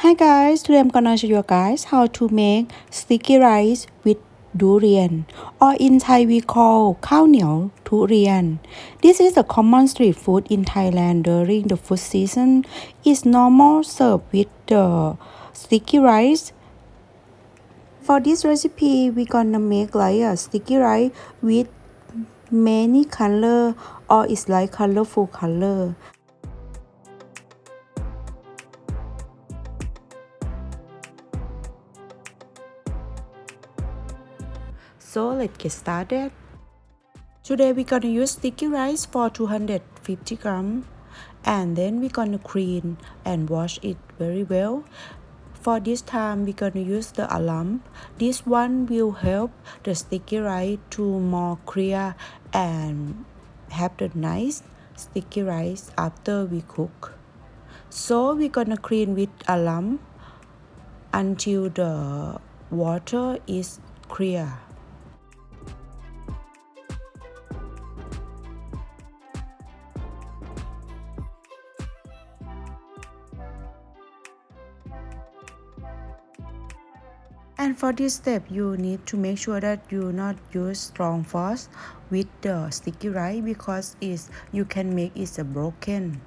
Hi guys, today I'm gonna show you guys how to make sticky rice with durian, or in Thai we call ข้าวเหนียวทุเรียน. This is a common street food in Thailand during the food season. It's normal served with the sticky rice. For this recipe, we're gonna make like a sticky rice with many color, or it's like colorful color. So let's get started. Today we're gonna use sticky rice for 250 grams, and then we're gonna clean and wash it very well. For this time we're gonna use the alum. This one will help the sticky rice to more clear and have the nice sticky rice after we cook. So we're gonna clean with alum until the water is clear. And for this step, you need to make sure that you not use strong force with the sticky rice because you can make it broken.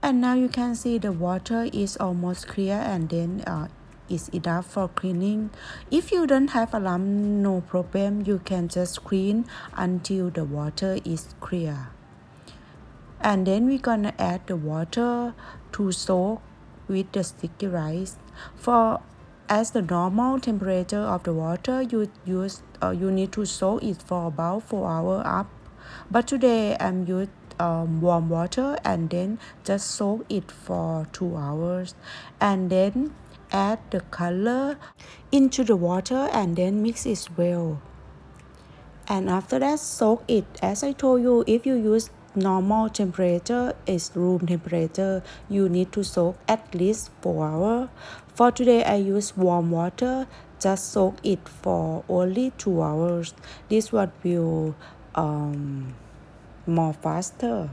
And now you can see the water is almost clear, and then is enough for cleaning. If you don't have alum, no problem, you can just clean until the water is clear. And then we're gonna add the water to soak with the sticky rice. For as the normal temperature of the water, you need to soak it for about 4 hours up. But today I'm using warm water and then just soak it for 2 hours, and then add the color into the water and then mix it well. And after that, soak it. As I told you, if you use normal temperature, is room temperature, you need to soak at least 4 hours. For today I use warm water, just soak it for only 2 hours. This one will more faster.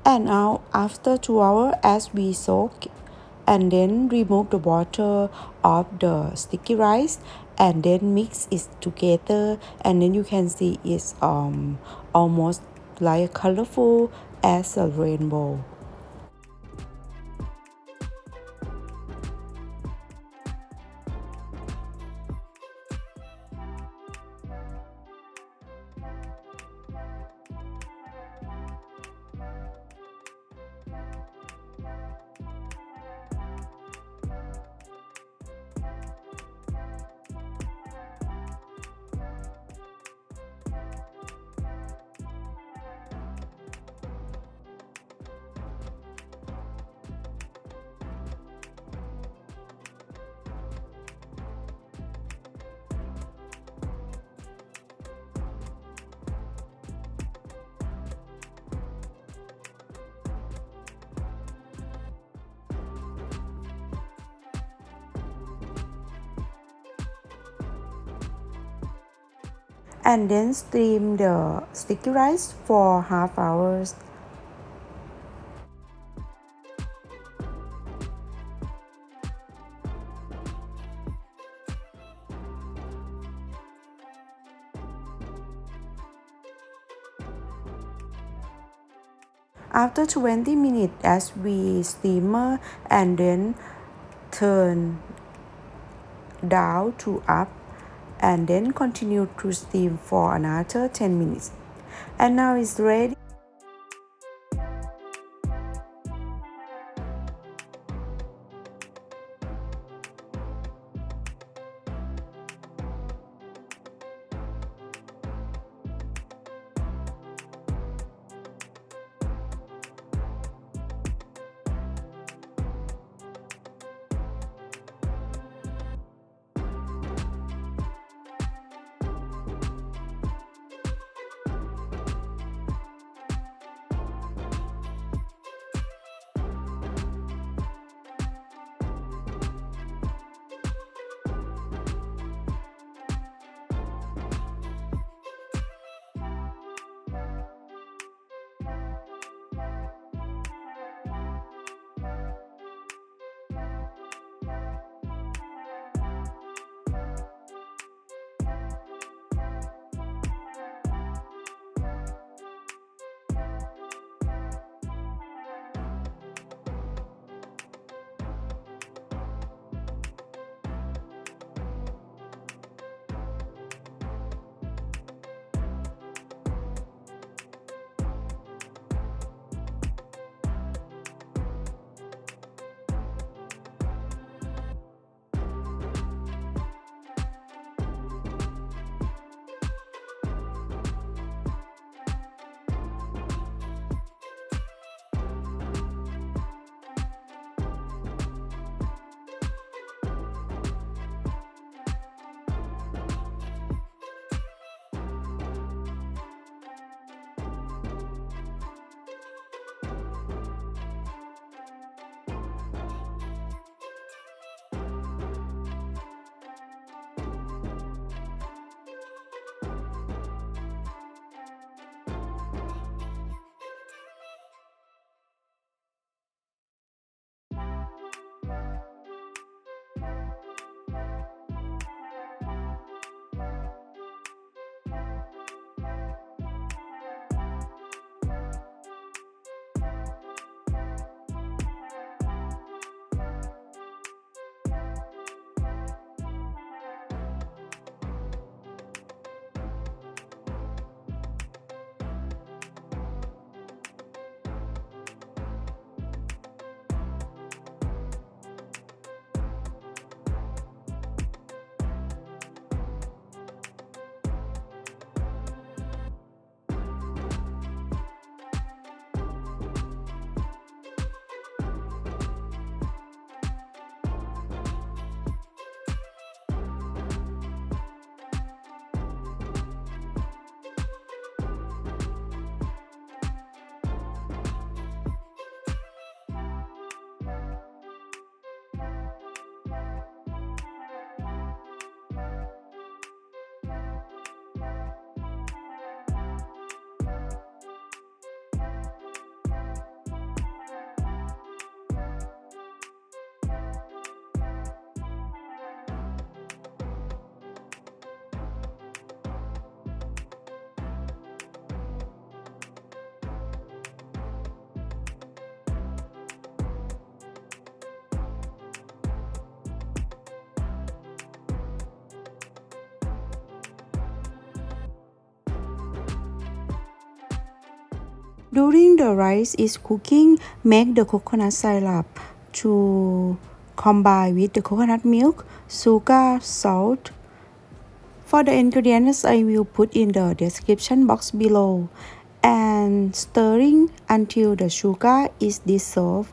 And now after 2 hours, as we soak, and then remove the water of the sticky rice and then mix it together, and then you can see it's almost like colorful as a rainbow. And then steam the sticky rice for half hours. After 20 minutes, as we steamer and then turn down to up, and then continue to steam for another 10 minutes. And now it's ready. During the rice is cooking, make the coconut syrup to combine with the coconut milk, sugar, salt. For the ingredients, I will put in the description box below and stirring until the sugar is dissolved.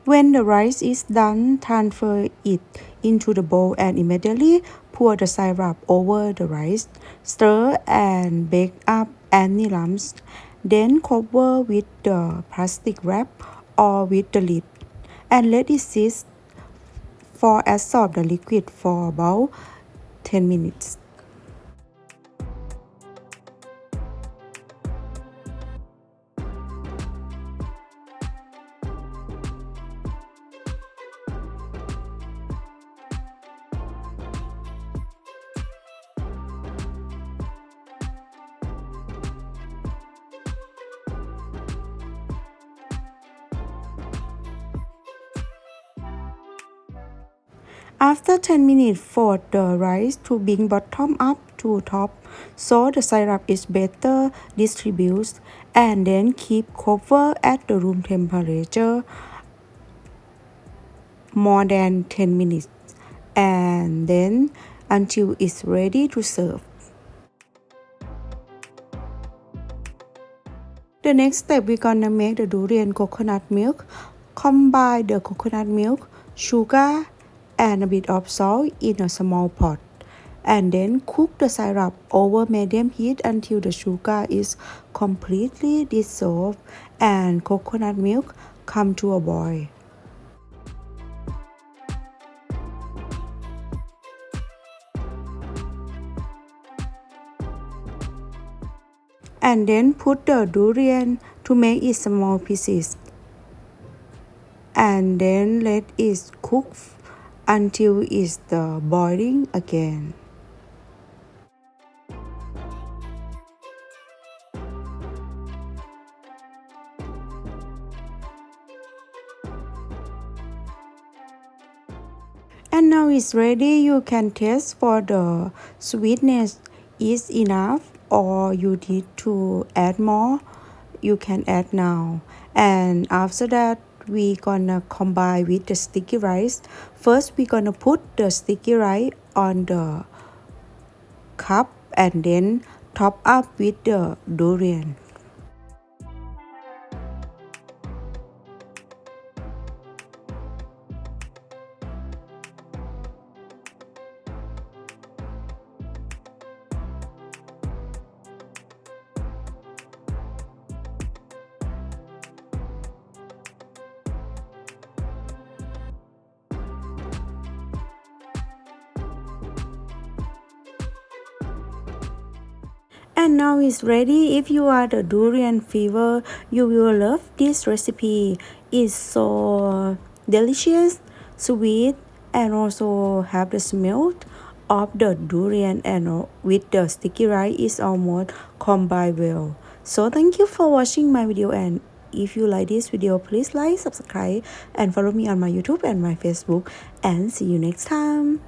When the rice is done, transfer it into the bowl and immediately pour the syrup over the rice. Stir and bake up any lumps. Then cover with the plastic wrap or with the lid and let it sit for absorb the liquid for about 10 minutes. After 10 minutes, for the rice to bring bottom up to top so the syrup is better distributed, and then keep cover at the room temperature more than 10 minutes and then until it's ready to serve. The next step, we're gonna make the durian coconut milk. Combine the coconut milk, sugar, and a bit of salt in a small pot. And then cook the syrup over medium heat until the sugar is completely dissolved and coconut milk come to a boil. And then put the durian to make it small pieces. And then let it cook until it's the boiling again. And now it's ready. You can taste for the sweetness is enough or you need to add more. You can add now. And after that, we gonna combine with the sticky rice. First, we gonna put the sticky rice on the cup and then top up with the durian. And now it's ready. If you are the durian fever, you will love this recipe. It's so delicious, sweet, and also have the smell of the durian and with the sticky rice is almost combined well. So thank you for watching my video, and if you like this video, please like, subscribe, and follow me on my YouTube and my Facebook, and see you next time.